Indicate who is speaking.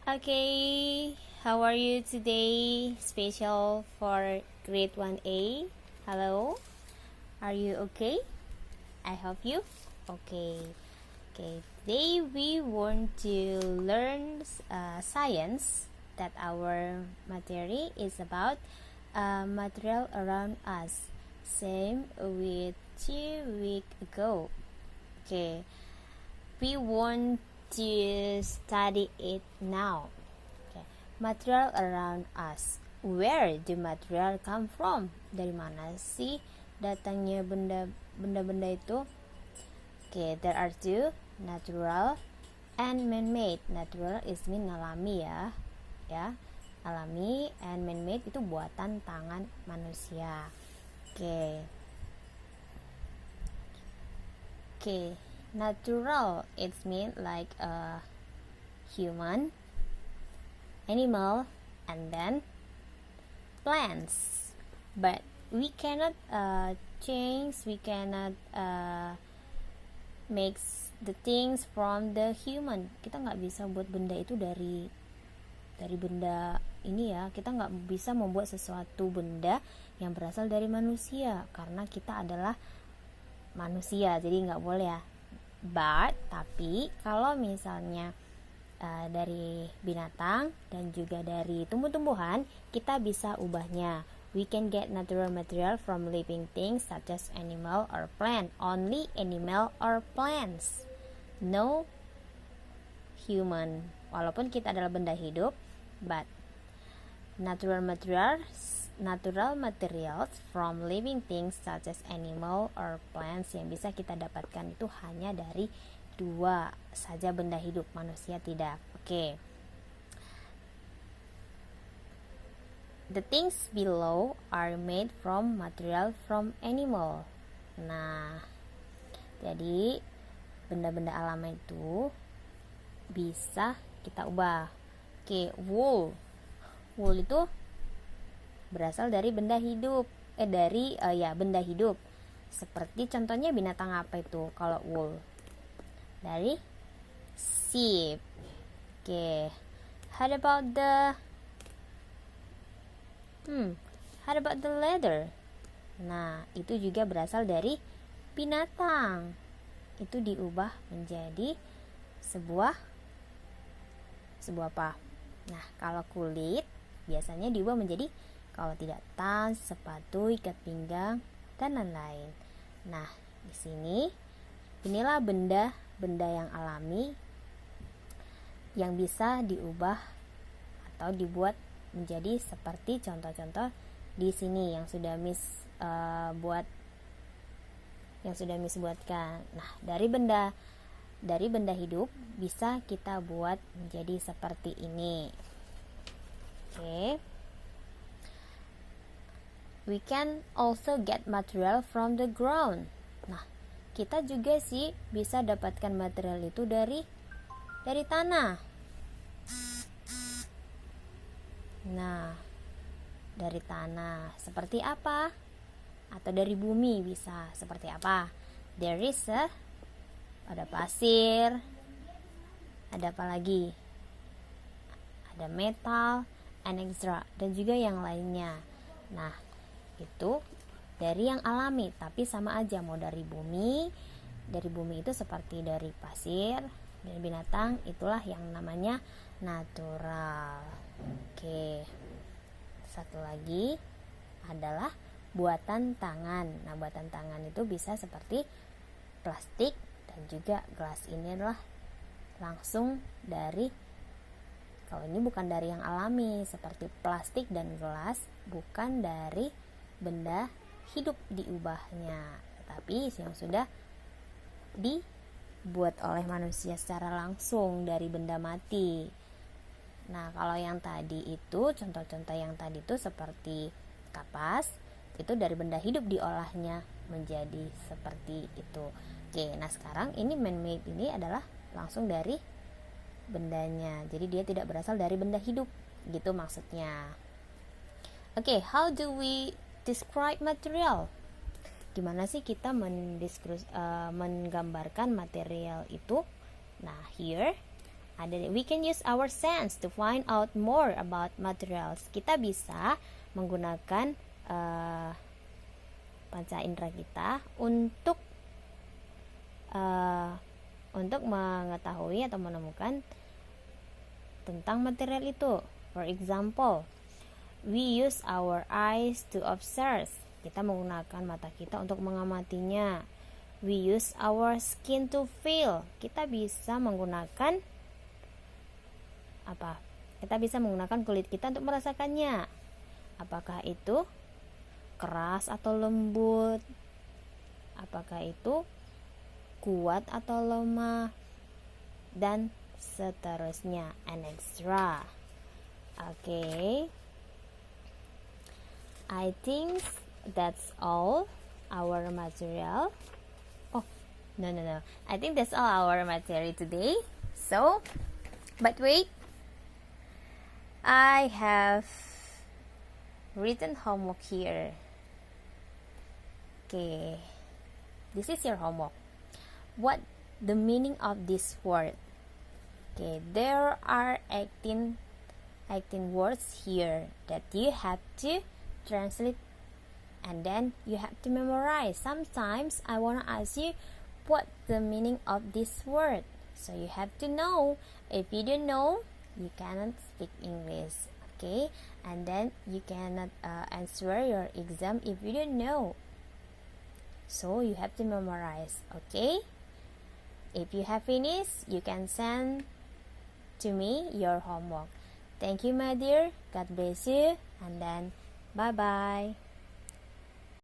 Speaker 1: Okay, how are you today? Special for grade 1A. Hello, are you okay? I hope you okay. Okay, today we want to learn science that our material is about material around us. Same with 2 weeks ago. Okay, we want to study it now. Okay. Material around us. Where do material come from? Dari mana sih datangnya benda-benda itu? Okay, there are two, natural and man-made. Natural is mean alami ya. Alami, and man-made itu buatan tangan manusia. Okay. Natural, it's mean like a human, animal, and then plants. But we cannot change, we cannot make the things from the human. Kita nggak bisa buat benda itu dari benda ini ya. Kita nggak bisa membuat sesuatu benda yang berasal dari manusia karena kita adalah manusia, jadi nggak boleh ya. Tapi kalau misalnya dari binatang dan juga dari tumbuh-tumbuhan, kita bisa ubahnya. We can get natural material from living things such as animal or plant. Only animal or plants. No human. Walaupun kita adalah benda hidup, but natural materials from living things such as animal or plants yang bisa kita dapatkan itu hanya dari dua saja benda hidup, manusia tidak. Okay. The things below are made from material from animal. Nah, jadi benda-benda alam itu bisa kita ubah. Okay, wool itu berasal dari benda hidup. Benda hidup. Seperti contohnya binatang apa itu kalau wool? Dari sheep. Okay. How about the leather? Nah, itu juga berasal dari binatang. Itu diubah menjadi sebuah apa? Nah, kalau kulit biasanya diubah menjadi, kalau tidak, tas, sepatu, ikat pinggang, dan lain-lain. Nah, di sini inilah benda yang alami yang bisa diubah atau dibuat menjadi seperti contoh-contoh di sini yang sudah buatkan. Nah, dari benda hidup bisa kita buat menjadi seperti ini. Okay. We can also get material from the ground. Nah, kita juga sih bisa dapatkan material itu dari tanah. Nah, dari tanah seperti apa? Atau dari bumi bisa seperti apa? There is ada pasir, ada apa lagi? Ada metal, and extra, dan juga yang lainnya. Nah, itu dari yang alami, tapi sama aja mau dari bumi itu seperti dari pasir dan binatang, itulah yang namanya natural. Oke. Satu lagi adalah buatan tangan. Nah, buatan tangan itu bisa seperti plastik dan juga gelas. Ini adalah langsung dari, kalau ini bukan dari yang alami seperti plastik dan gelas, bukan dari benda hidup diubahnya, tetapi yang sudah dibuat oleh manusia secara langsung dari benda mati. Nah, kalau yang tadi itu, contoh-contoh yang tadi itu seperti kapas, itu dari benda hidup diolahnya menjadi seperti itu. Oke, nah sekarang ini man-made ini adalah langsung dari bendanya, jadi dia tidak berasal dari benda hidup, gitu maksudnya. Okay, how do we describe material? Gimana sih kita menggambarkan material itu? Nah, here We can use our sense to find out more about materials. Kita bisa menggunakan panca indera kita untuk mengetahui atau menemukan tentang material itu. For example, we use our eyes to observe. Kita menggunakan mata kita untuk mengamatinya. We use our skin to feel. Kita bisa menggunakan apa? Kita bisa menggunakan kulit kita untuk merasakannya. Apakah itu keras atau lembut? Apakah itu kuat atau lemah? Dan seterusnya, and extra. Okay. I think that's all our material. Oh, no. I think that's all our material today. So, but wait. I have written homework here. Okay. This is your homework. What the meaning of this word? Okay, there are 18 words here that you have to translate and then you have to memorize. Sometimes I want to ask you what the meaning of this word. So you have to know. If you don't know, you cannot speak English. Okay, and then you cannot answer your exam if you don't know. So you have to memorize. Okay. If you have finished, you can send to me your homework. Thank you, my dear. God bless you. And then, bye-bye.